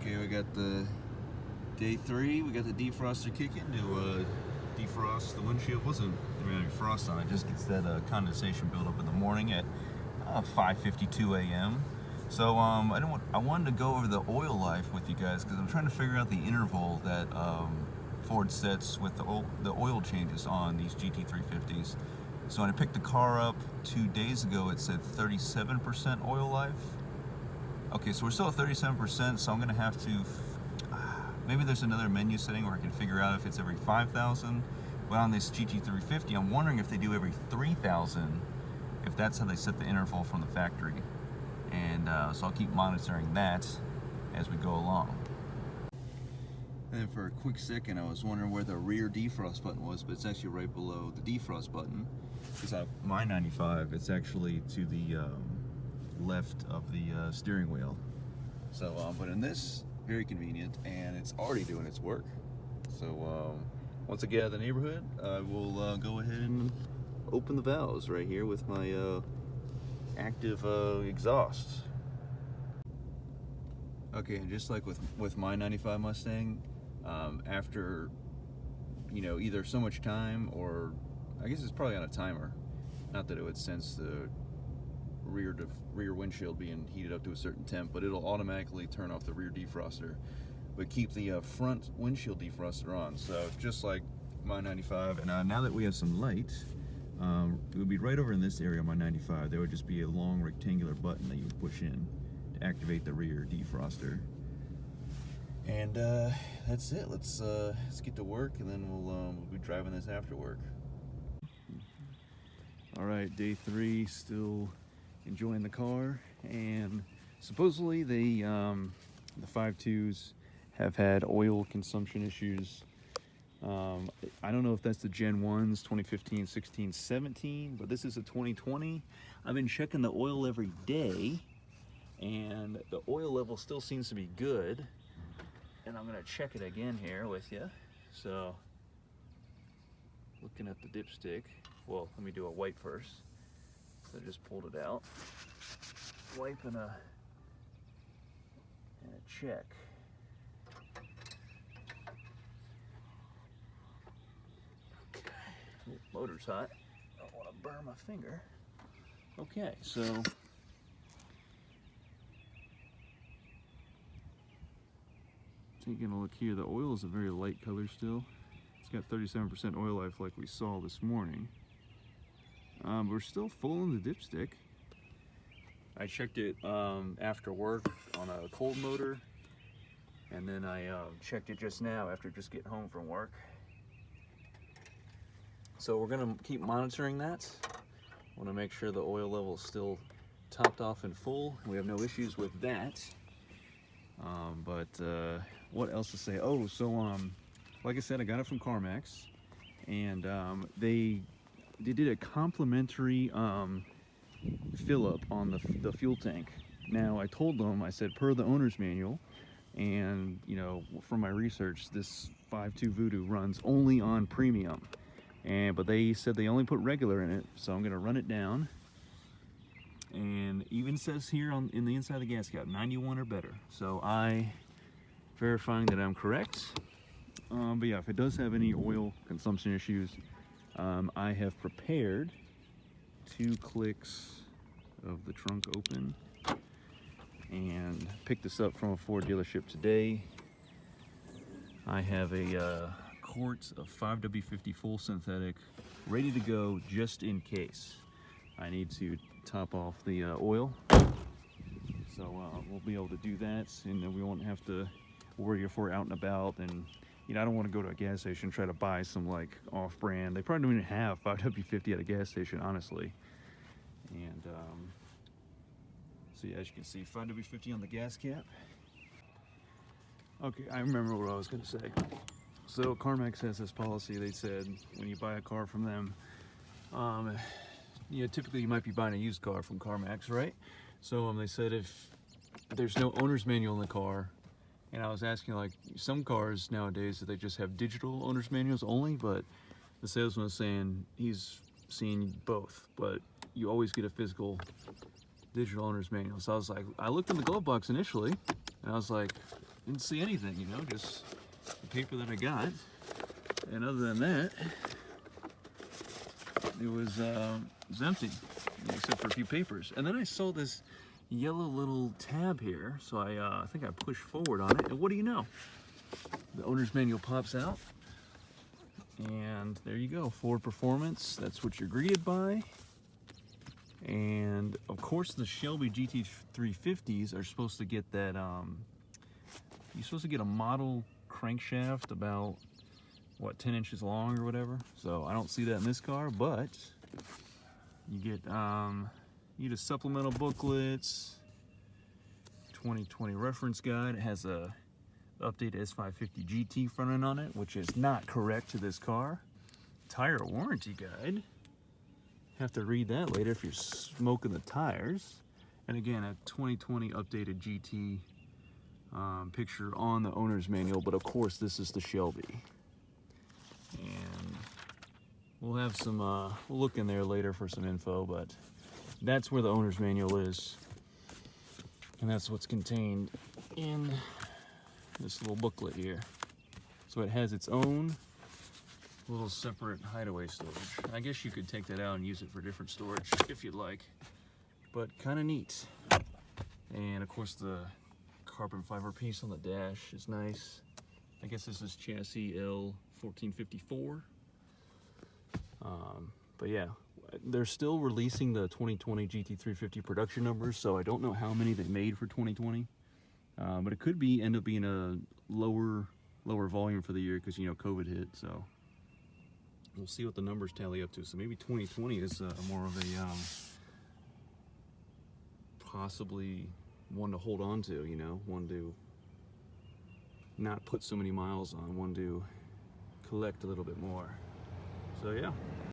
Okay, we got the day 3. We got the defroster kicking to defrost the windshield. Wasn't really any frost on it, just gets that condensation buildup in the morning at 5:52 a.m. So I wanted to go over the oil life with you guys because I'm trying to figure out the interval that Ford sets with the oil changes on these GT350s. So when I picked the car up 2 days ago, it said 37% oil life. Okay, so we're still at 37%, so I'm gonna have to, maybe there's another menu setting where I can figure out if it's every 5,000. But on this GT350, I'm wondering if they do every 3,000, if that's how they set the interval from the factory. And so I'll keep monitoring that as we go along. And then for a quick second, I was wondering where the rear defrost button was, but it's actually right below the defrost button. Because on my 95, it's actually to the left of the steering wheel. So, but in this, very convenient, and it's already doing its work. So, once I get out of the neighborhood, I will go ahead and open the valves right here with my active exhaust. Okay, and just like with my 95 Mustang, after, you know, either so much time, or I guess it's probably on a timer, not that it would sense the rear windshield being heated up to a certain temp, but it'll automatically turn off the rear defroster, but keep the front windshield defroster on. So just like my 95, and now that we have some light, it would be right over in this area on my 95. There would just be a long rectangular button that you would push in to activate the rear defroster. And that's it. Let's get to work, and then we'll be driving this after work. All right, day 3, still enjoying the car, and supposedly the 5.2s have had oil consumption issues. I don't know if that's the Gen 1s, 2015, 16, 17, but this is a 2020. I've been checking the oil every day, and the oil level still seems to be good. And I'm gonna check it again here with you. So, looking at the dipstick, well, let me do a wipe first. So I just pulled it out. Wipe and a check. Okay, motor's hot. I don't want to burn my finger. Okay, so taking a look here, the oil is a very light color still. It's got 37% oil life like we saw this morning. We're still full in the dipstick. I checked it after work on a cold motor, and then I checked it just now after just getting home from work. So we're gonna keep monitoring that. Want to make sure the oil level is still topped off and full. We have no issues with that. What else to say? Oh, so like I said, I got it from CarMax, and they did a complimentary fill up on the fuel tank. Now I told them, I said, per the owner's manual, and you know, from my research, this 5.2 Voodoo runs only on premium, but they said they only put regular in it, so I'm gonna run it down. And even says here in the inside of the gas cap, 91 or better. So verifying that I'm correct. But yeah, if it does have any oil consumption issues, I have prepared 2 clicks of the trunk open and picked this up from a Ford dealership today. I have a quart of 5W50 full synthetic ready to go just in case I need to top off the oil. So we'll be able to do that, and then we won't have to worry if we're out and about. And you know, I don't want to go to a gas station and try to buy some like off-brand. They probably don't even have 5W50 at a gas station, honestly. And so yeah, as you can see, 5W50 on the gas cap. Okay, I remember what I was going to say. So CarMax has this policy. They said when you buy a car from them, you know, typically you might be buying a used car from CarMax, right? So they said if there's no owner's manual in the car, and I was asking, like, some cars nowadays, they just have digital owner's manuals only, but the salesman was saying he's seen both, but you always get a physical digital owner's manual. So I was like, I looked in the glove box initially, and I was like, didn't see anything, you know, just the paper that I got. And other than that, it was empty, except for a few papers. And then I saw this yellow little tab here, so I think I pushed forward on it, and what do you know? The owner's manual pops out, and there you go, Ford Performance. That's what you're greeted by. And of course, the Shelby GT350s are supposed to get that. You're supposed to get a model crankshaft about what, 10 inches long or whatever. So I don't see that in this car, but you get a supplemental booklets, 2020 reference guide. It has a updated S550 GT front end on it, which is not correct to this car. Tire warranty guide. Have to read that later if you're smoking the tires. And again, a 2020 updated GT picture on the owner's manual, but of course this is the Shelby. And we'll have some, we'll look in there later for some info, but that's where the owner's manual is. And that's what's contained in this little booklet here. So it has its own little separate hideaway storage. I guess you could take that out and use it for different storage if you'd like, but kind of neat. And of course the carbon fiber piece on the dash is nice. I guess this is chassis L1454. But yeah, they're still releasing the 2020 GT350 production numbers, so I don't know how many they made for 2020. But it could end up being a lower volume for the year because, you know, COVID hit. So we'll see what the numbers tally up to. So maybe 2020 is more of a possibly one to hold on to, you know, one to not put so many miles on, one to collect a little bit more. So yeah.